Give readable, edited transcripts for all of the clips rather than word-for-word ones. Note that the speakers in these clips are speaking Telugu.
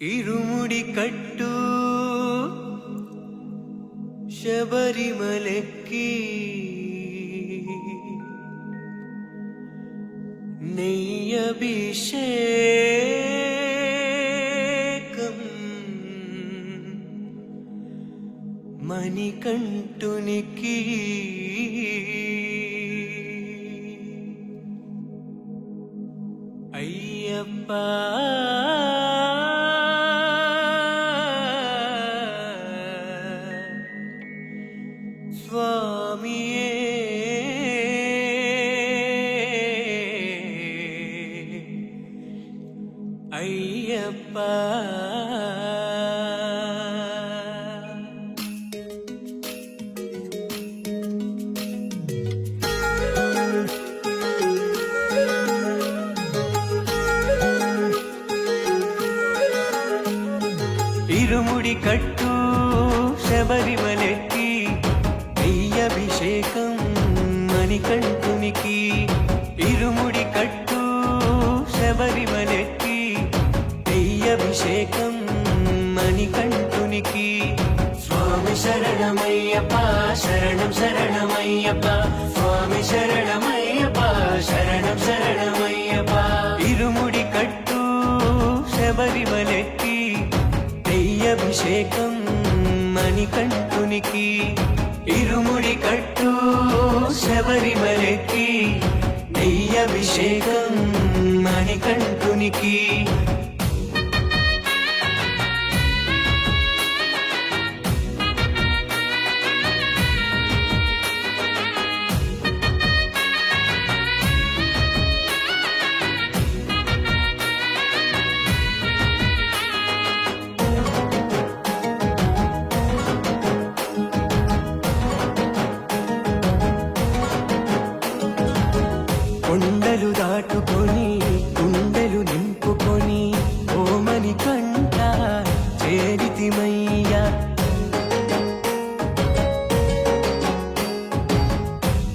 ഇരുമുടി കട്ടു ശബരിമലയ്ക്ക് നെയ്യഭിഷേകം മണികണ്ഠുനിക്ക് അയ്യപ്പ സ്വാമിയേ അയ്യപ്പ ഇരുമുടി കട്ടു ശബരിമലയ്ക്ക് നെയ്യഭിഷേകം മണികണ്ഠുനിക്ക് ഇരുമുടി കട്ടു ശബരിമലയ്ക്ക് നെയ്യഭിഷേകം മണികണ്ഠുനിക്ക് സ്വാമി ശരണമയ്യപ്പ ശരണം ശരണമയ്യപ്പ സ്വാമി ശരണമയ്യപ്പ ശരണം ശരണമയ്യപ്പ ഇരുമുടി കട്ടു ശബരിമലയ്ക്ക് നെയ്യഭിഷേകം മണികണ്ഠുനിക്ക് ഇരുമുടി കട്ടു ശബരിമലയ്ക്ക് നെയ്യഭിഷേകം മണികണ്ഠുനിക്ക് కొండలు దాటుకొని గుండెలు నింపుకొని ఓమని కంట చేరితిమయ్యా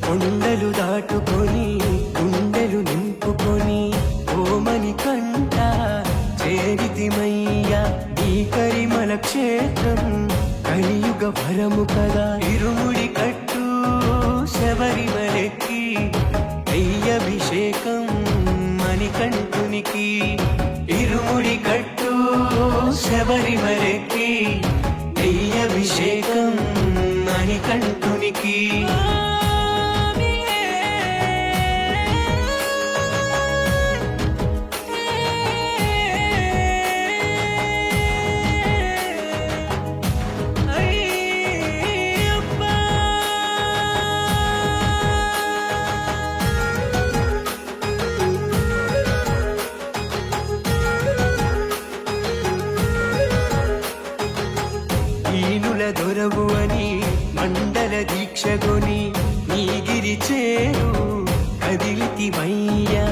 కొండలు దాటుకొని గుండెలు నింపుకొని ఓమని కంట చేరితిమయ్యా ఈ కరిమల క్షేత్రం కలియుగ వరము కదా ఇరుముడి కట్టు శబరిమలకి നെയ്യഭിഷേകം മണികണ്ഠുനിക്ക് ഇരുമുടി കട്ടു ശബരിമലയ്ക്ക് നെയ്യഭിഷേകം മണികണ്ഠുനിക്ക് ఈనుల దొరవు అని మండల దీక్షగొని నీగిరి చేరు కదిలితిమయ్యా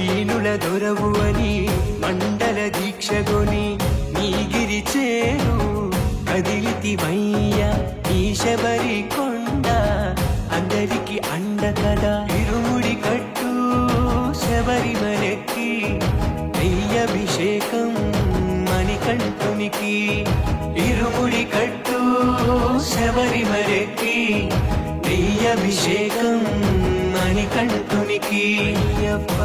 ఈనుల దొరవు అని మండల దీక్షగొని నీగిరి చేరు కదిలితిమయ్యా ఈ శబరి కొండ అందరికి అండ కదా ఇరుముడి కట్టు శబరిమలకి നെയ്യഭിഷേകം മണികണ്ഠുനിക്ക് ഇരുമുടി കട്ടു ശബരിമലയ്ക്ക് നെയ്യഭിഷേകം മണികണ്ഠുനിക്ക് അയ്യപ്പ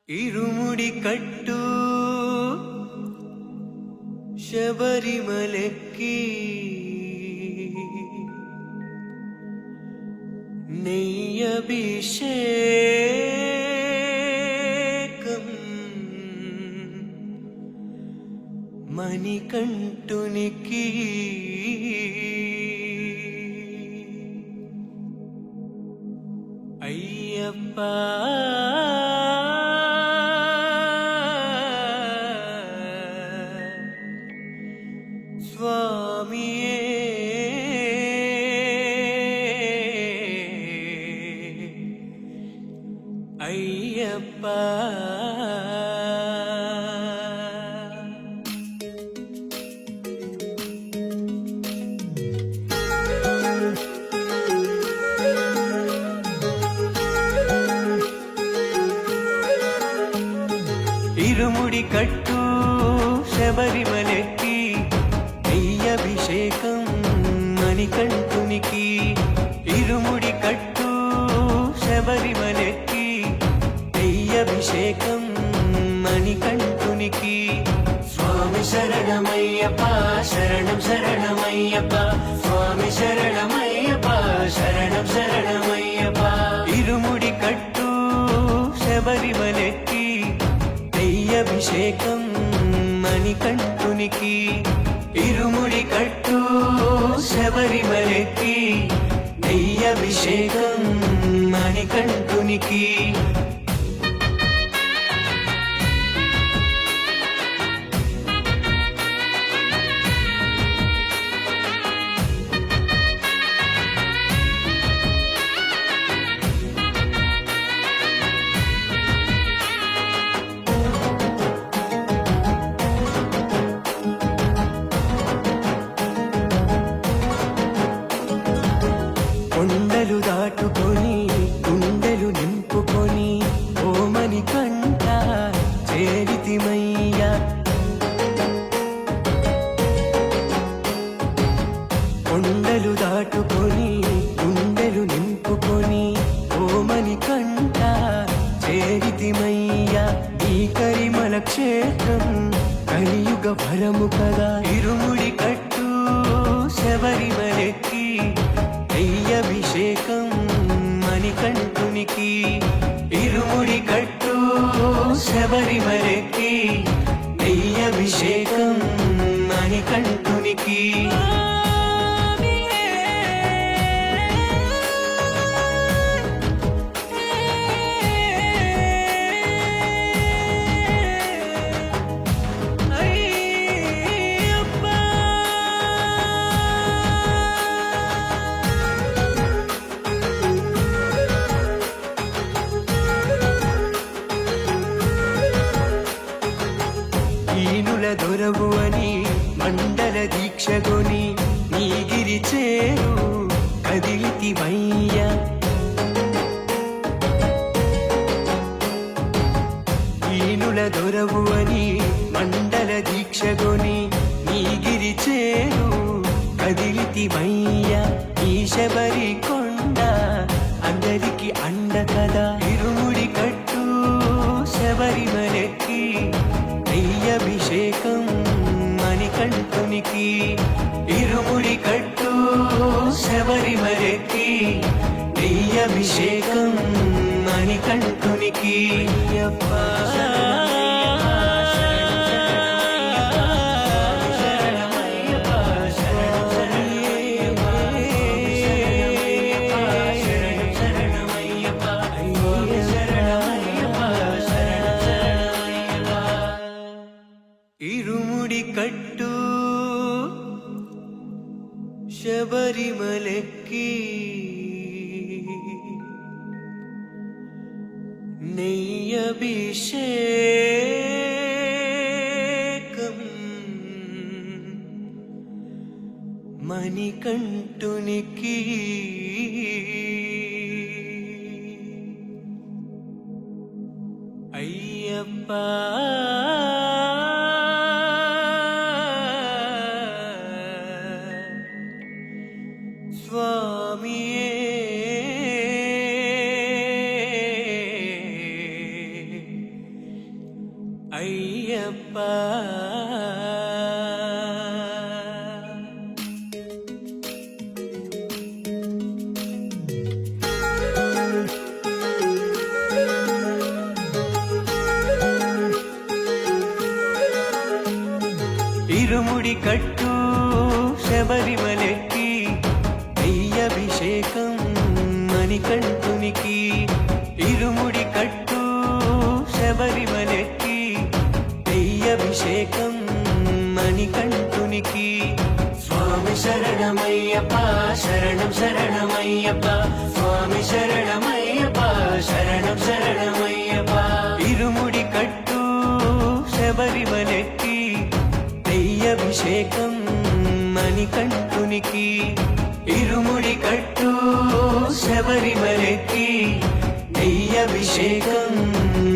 ഇരുമുടി കട്ടു ശബരിമലയ്ക്ക് നെയ്യഭിഷേകം മണികണ്ഠുനിക്ക് അയ്യപ്പ സ്വാമിയേ అయ్యప్ప ఇరుముడి కట్టు శబరిమలెక్కి అభిషేకం మణికంఠునికి ఇరుముడి కట్టు శబరిమలెక్కి అభిషేకం మణికంఠునికి స్వామి శరణమయ్యప్ప శరణం శరణమయ్యప్ప స్వామి శరణమయ్యప్ప శరణం శరణమయ్యప్ప ఇరుముడి కట్టు శబరిమలెక్కి అభిషేకం మణికంఠునికి ఇరుముడి కట్టు శబరిమలెక్కి అభిషేకం మణికంఠునికి కొండలు దాటుకొని గుండెలు నింపుకొని ఓమని కంట చేరితిమయ్యా కొండలు దాటుకొని గుండెలు నింపుకొని ఓమని కంట చేరితిమయ్యా ఈ కరిమల క్షేత్రం కలియుగ వరము కదా ఇరుముడి కట్టు శబరిమలెక్కి అభిషేకం మణికంఠునికి ఇరుముడి కట్టు శబరిమలెక్కి అభిషేకం మణికంఠునికి ఈనుల దొరవు అని మండల దీక్షగొని నీగిరి చేరు కదిలితివయ్యా ఈనుల దొరవు అని మండల దీక్షగొని నీగిరి చేరు కదిలితివయ్యా ఈ శబరి కొండ అందరికి అండ కదా ఇరుముడి కట్టు శబరిమలెక్కి అభిషేకం మణికంఠునికి ఇరుముడి కట్టు శబరిమలెక్కి అభిషేకం మణికంఠునికి అయ్యప్ప ఇరుముడి కట్టు శబరిమలెక్కి అభిషేకం మణికంఠునికి అయ్యప్ప స్వామియే అయ్యప్ప ఇరుముడి కట్టు శబరిమలెక్కి అభిషేకం మణికంఠునికి ఇరుముడి కట్టు శబరిమలెక్కి అభిషేకం మణికంఠునికి స్వామి శరణమయ్యప్ప శరణం శరణమయ్యప్ప స్వామి శరణమయ్యప్ప శరణం శరణం అభిషేకం మణికంఠునికి ఇరుముడి కట్టు శబరిమలెక్కి నెయ్యభిషేకం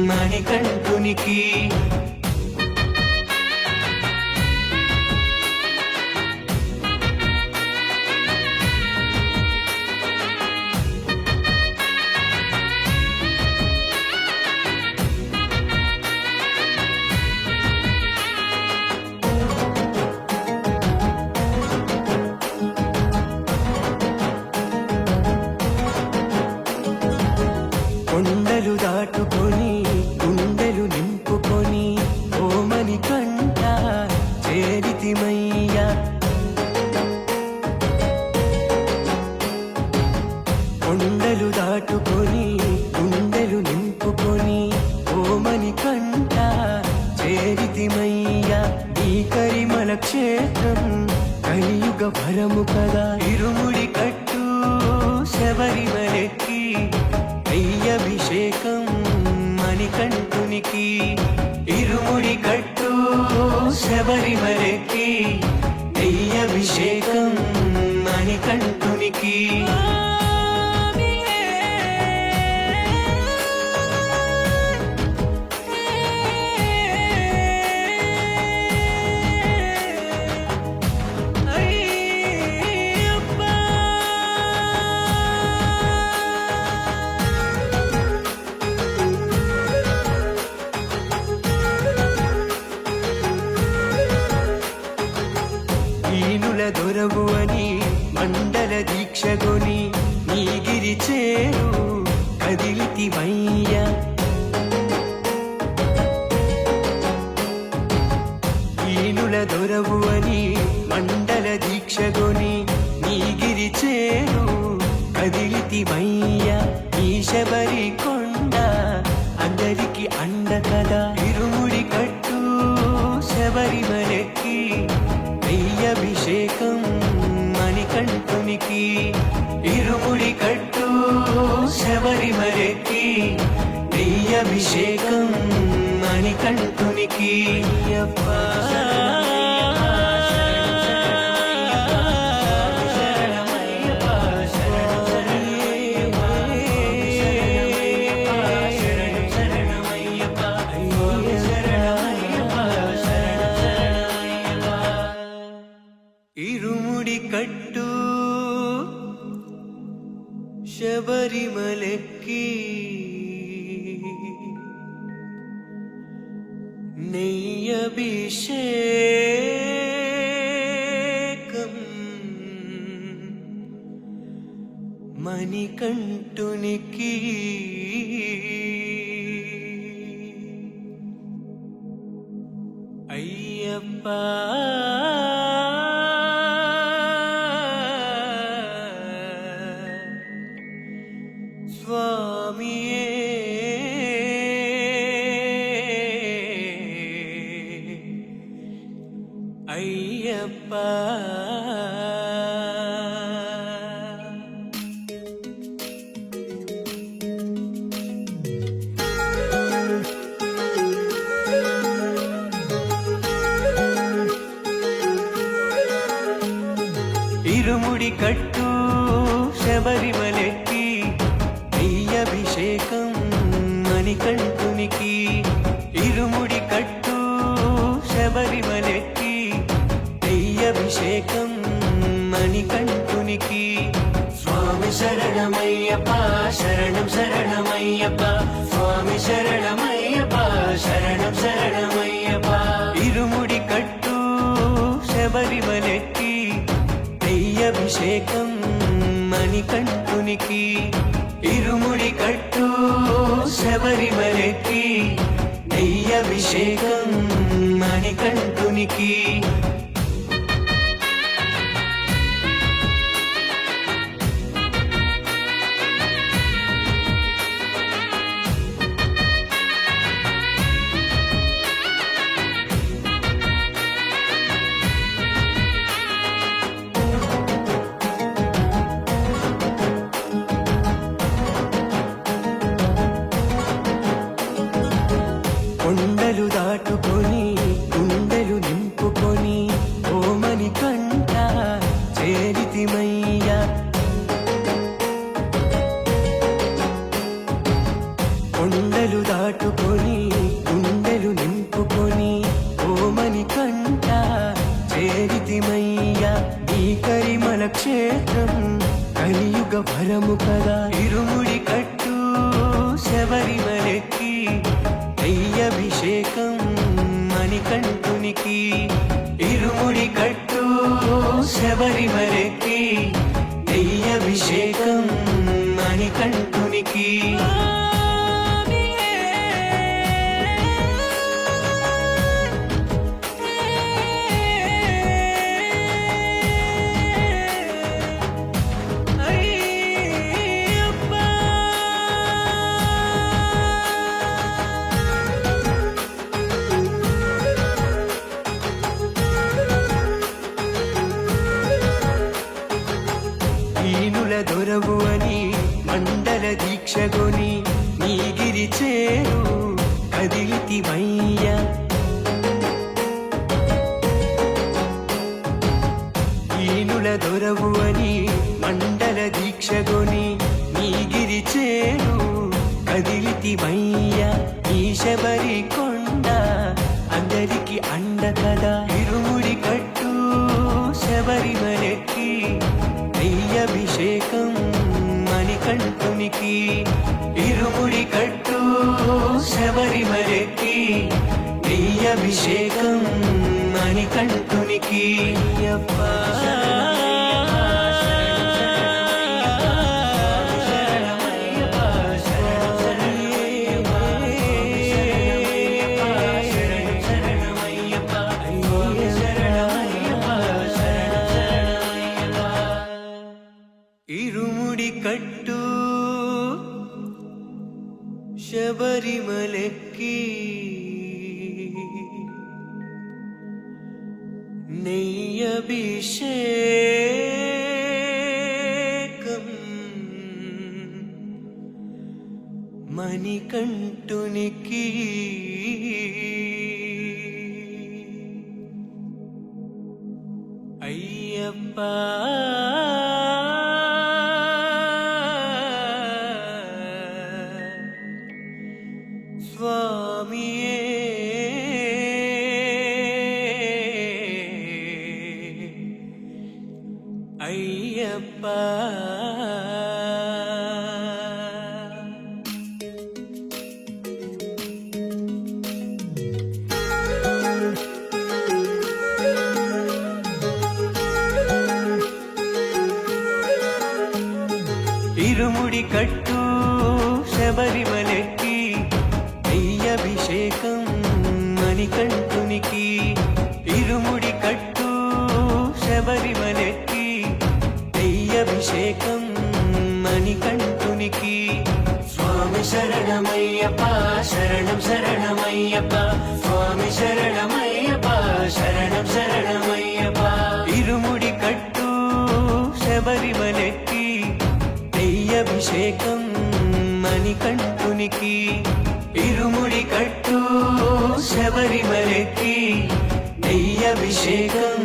మణికంఠునికి కొండలు దాటుకొని గుండెలు నింపుకొని ఓమని కంట చేరితిమయ్యా కొండలు దాటుకొని గుండెలు నింపుకొని ఓమని కంట చేరితిమయ్యా నీ కరిమల క్షేత్రం కలియుగ వరము కదా ఇరుముడి కట్టు శబరిమలెక్కి అభిషేకం మణికంఠునికి ఇరుముడి కట్టు శబరిమలెక్కి అభిషేకం మణికంఠునికి దొరవు అని మండల దీక్షగొని నీగిరి చేరు కదిలితివయ్యా ఈనుల దొరవు అని మండల దీక్షగొని నీగిరి చేరు కదిలితివయ్యా ఈ శబరి కొండ అందరికి అండ కదా ఇరుముడి కట్టు శబరిమలెక్కి అభిషేకం మణికంఠునికి ఇరుముడి కట్టు శబరిమలెక్కి అభిషేకం మణికంఠునికి ఇరుముడి కట్టు శబరిమలెక్కి నెయ్యభిషేకం మణికంఠునికి అయ్యప్ప స్వామియే అయ్యప్ప ఇరుముడి కట్టు శబరిమలెక్కి అభిషేకం మణికంఠునికి ఇరుముడి కట్టు శబరిమలెక్కి అభిషేకం మణికంఠునికి స్వామి శరణమయ్యప్ప శరణం శరణమయ్యప్ప స్వామి శరణమయ్యప్ప శరణం శరణమయ్యప్ప ఇరుముడి కట్టు శబరిమలెక్కి అభిషేకం మణికంఠునికి ఇరుముడి కట్టు శబరిమలెక్కి అభిషేకం మణికంఠునికి కొండలు దాటుకొని గుండెలు నింపుకొని కొండలు దాటుకొని గుండెలు నింపుకొని ఓమని కంట చేరితిమయ్యా ఈ కరిమల క్షేత్రం కలియుగ వరము కదా ఇరుముడి కట్టు శబరిమలెక్కి అయ్యభిషేకం మణికంఠునికి ఇరుముడి కట్టు శబరిమలెక్కి అయ్యభిషేకం మణికంఠునికి దొరవు అని మండల దీక్షగొని నీగిరి చేరు కదిలితిమయ్యా ఈనుల దొరవు అని మండల దీక్షగొని నీగిరి చేరు కదిలితిమయ్యా ఈ శబరి కొండ అందరికి అండ కదా ఇరుముడి కట్టు శబరిమలెక్కి అయ్యభిషేకం మణికంఠునికి ఇరుముడి కట్టు శబరిమలెక్కి అయ్యభిషేకం మణికంఠునికి అయ్యప్ప ఇరుముడి కట్టు శబరిమలెక్కి నెయ్యభిషేకం మణికంఠునికి అయ్యప్ప స్వామియే అయ్యప్ప ఇరుముడి కట్టు శబరిమలెక్కి అయ్యభిషేకం మణికంఠునికి ఇరుముడి కట్టు శబరిమలెక్కి అయ్యభిషేకం మణికంఠునికి స్వామి శరణమయ్యప్ప శరణం శరణమయ్యప్ప స్వామి శరణమయ్యప్ప శరణం శరణమయ్యప్ప ఇరుముడి కట్టు శబరిమలెక్కి అయ్యభిషేకం మణికంఠునికి ఇరుముడి కట్టు శబరిమలెక్కి అయ్యభిషేకం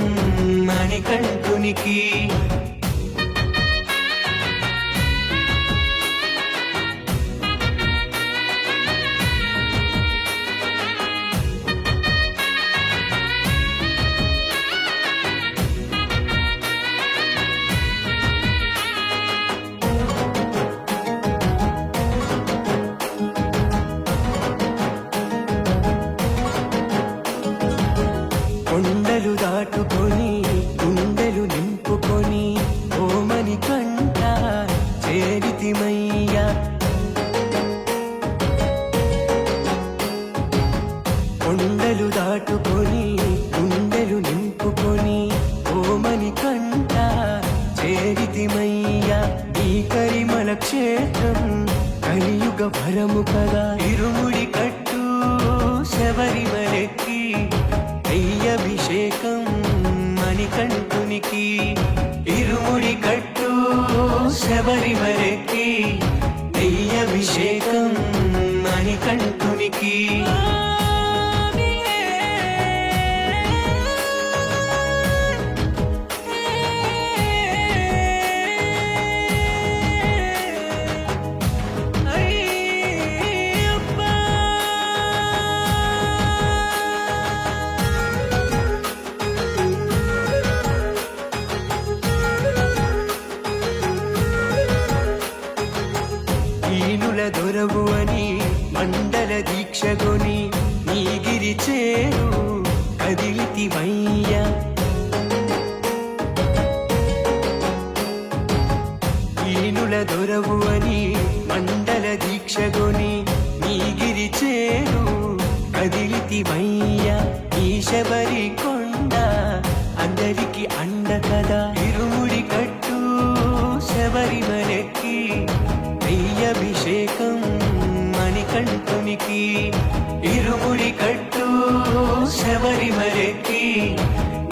మణికంఠునికి కొండలు దాటుకొని గుండెలు నింపుకొని ఓమని కంట చేరితిమయ్యా కొండలు దాటుకొని గుండెలు నింపుకొని ఓమని కంట చేరితిమయ్యా ఈ కరిమల క్షేత్రం కలియుగ వరము కదా ఇరుముడి కట్టు శబరిమలెక్కి అయ్యభిషేకం మణికంఠునికి ఇరుముడి కట్టు శబరిమలెక్కి అయ్యభిషేకం మణికంఠునికి దొరవు అని మండల దీక్షగొని నీగిరి చేరు కదిలితివయ్యా. ఈనుల దొరవు అని మండల దీక్షగొని నీగిరి చేరు కదిలితివయ్యా. ఈ శబరి కొండ అందరికి అండ కదా. ఇరుముడి కట్టు శబరిమలెక్కి నెయ్యభిషేకం మణికంఠునికి. ఇరుముడి కట్టు శబరిమలెక్కి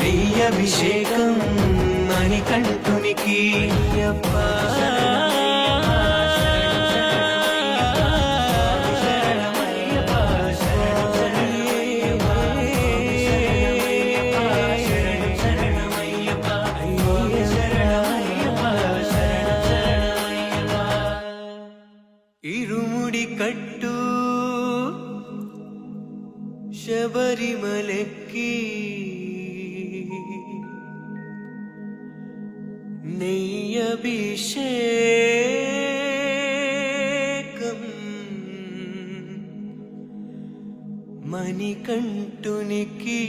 నెయ్యభిషేకం మణికంఠునికి. ఇరుముడి కట్టు శబరిమలెక్కి నెయ్యభిషేకం మణికంఠునికి.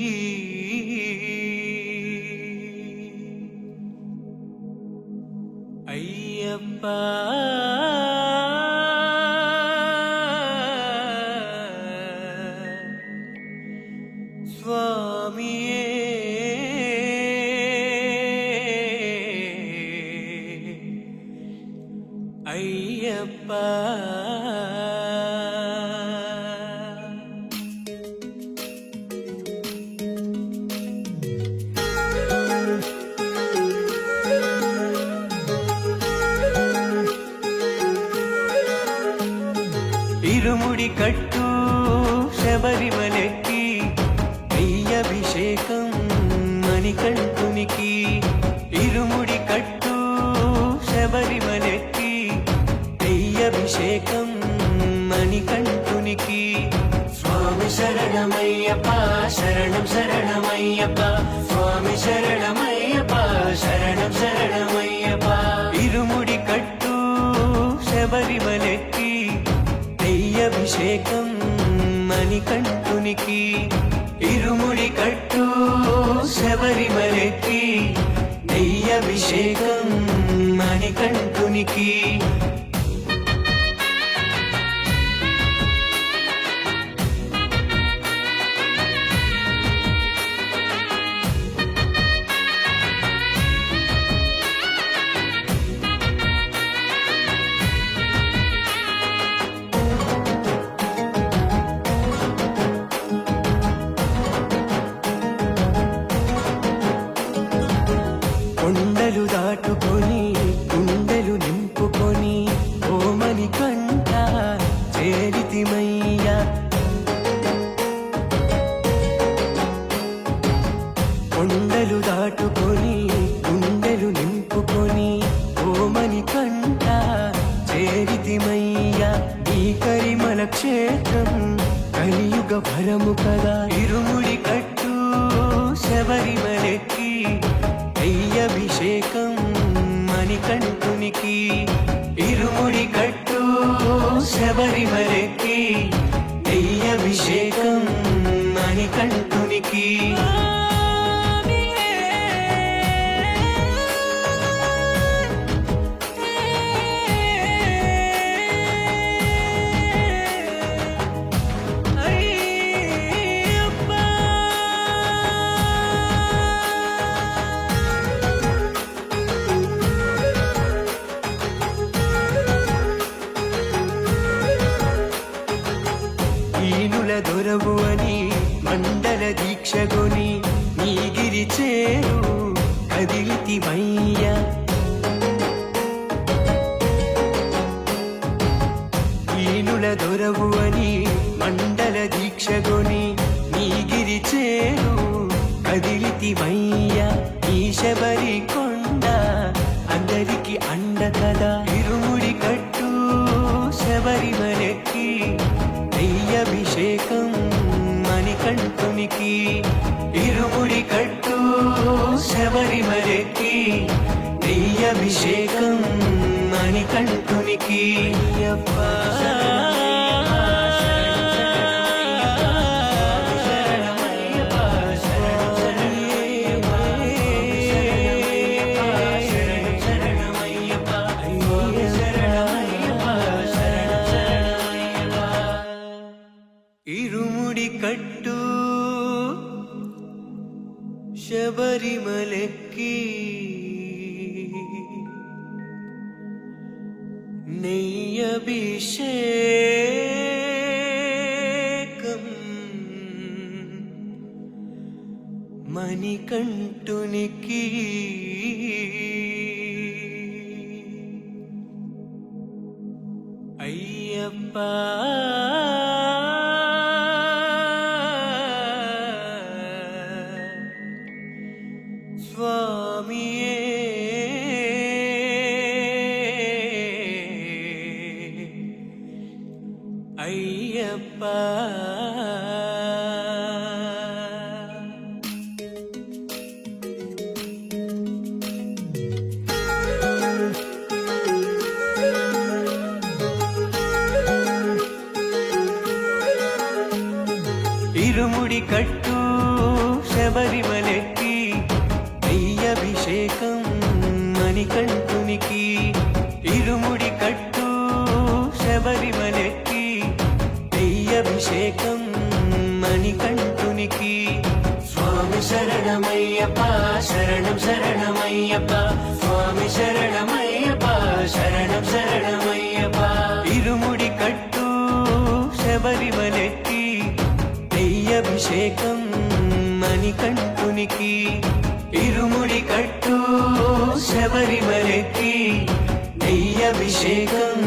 అయ్యప్పా స్వామియే అయ్యప్పా. ఇరుముడి కట్టు శబరిమలెక్కి నెయ్యభిషేకం మణికంఠునికి. ఇరుముడి కట్టు శబరిమలెక్కి నెయ్యభిషేకం మణికంఠునికి. స్వామి శరణమయ్యప్ప శరణం శరణమయ్యప్ప. స్వామి శరణమయ్యప్ప శరణం శరణమయ్యప్ప. ఇరుముడి కట్టు శబరిమలెక్కి నెయ్యభిషేకం మణికంఠునికి. ఇరుముడి కట్టు శబరిమలెక్కి నెయ్యభిషేకం మణికంఠునికి. కొండలు దాటుకొని గుండెలు నింపుకొని ఓమని కంట చేరితిమయ్యా. కొండలు దాటుకొని గుండెలు నింపుకొని ఓమని కంట చేరితిమయ్యా. ఈ కరిమల క్షేత్రం కలియుగ భరము కదా. ఇరుముడి కట్టు శబరిమలెక్కి నెయ్యభిషేకం మణికంఠునికి. ఇరుముడి కట్టు శబరిమలెక్కి నెయ్యభిషేకం మణికంఠునికి. ఈనుల దొరవు అని మండల దీక్షగొని నీగిరి చేరు కదిలితివయ్యా. ఈనుల దొరవు అని మండల దీక్షగొని నీగిరి చేరు కదిలితివయ్యా. ఈ శబరి కొండ అందరికి అండ కదా. ఇరుముడి కట్టు శబరిమలెక్కి నెయ్యభిషేకం మణికంఠునికి. ఇరుముడి కట్టు శబరిమలెక్కి నెయ్యభిషేకం మణి మణికంఠునికి అయ్యప్ప ఇరుముడి కట్టు శబరిమలెక్కి నెయ్యభిషేకం మణికంఠునికి అయ్యప్ప స్వామియే అయ్యప్ప ఇరుముడి కట్టు శబరిమలెక్కి నెయ్యభిషేకం మణికంఠునికి ఇరుముడి కట్టు శబరిమలెక్కి నెయ్యభిషేకం మణికంఠునికి స్వామి శరణమయ్యప్ప శరణం శరణమయ్యప్ప స్వామి శరణమయ్యప్ప శరణం శరణమయ్యప్ప ఇరుముడి కట్టు శబరిమలెక్కి నెయ్యభిషేకం మణికంఠునికి ఇరుముడి కట్టు శబరిమలెక్కి నెయ్యభిషేకం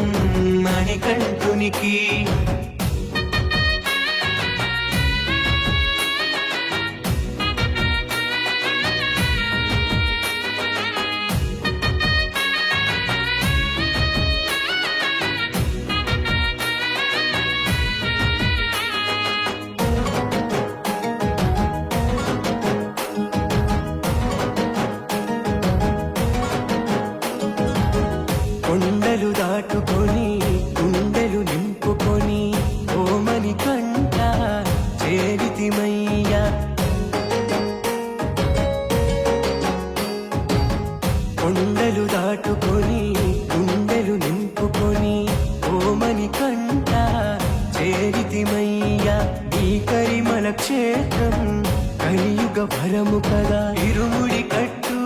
మణికంఠునికి కొండలు దాటుకొని గుండెలు నింపుకొని ఓ మణికంఠ చేరితిమయ్యా కొండలు దాటుకొని గుండెలు నింపుకొని ఓ మణికంఠ చేరితిమయ్యా ఈ కరిమల క్షేత్రం కలియుగ ఫలము కదా ఇరుముడి కట్టు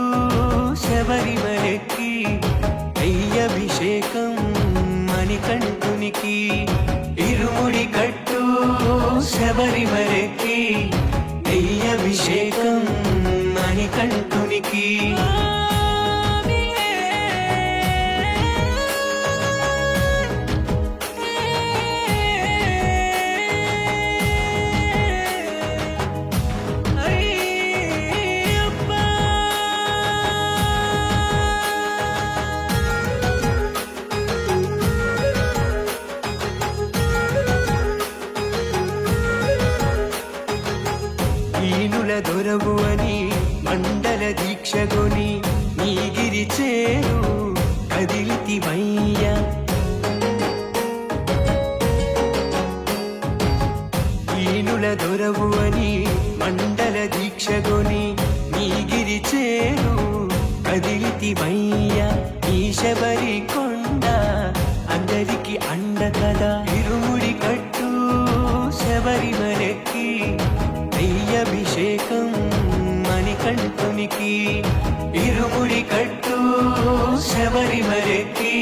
శబరిమలెక్కి నెయ్యభిషేకం మణికంఠునికి ఇరుముడి కట్టు శబరిమలెక్కి నెయ్యభిషేకం మణికంఠునికి ఈనుల దొరవు అని మండల దీక్షగొని నీగిరి చేరు కదిలితిమయ్యా ఈనుల దొరవు అని మండల దీక్షగొని నీగిరి చేరు కదిలితిమయ్యా ఈ శబరి కొండ అందరికి అండ కదా ఇరుముడి కట్టు శబరిమలెక్కి నెయ్యభిషేకం మణికంఠునికి ఇరుముడి కట్టు శబరిమలెక్కి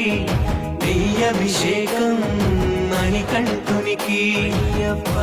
నెయ్యభిషేకం మణికంఠునికి అయ్యప్ప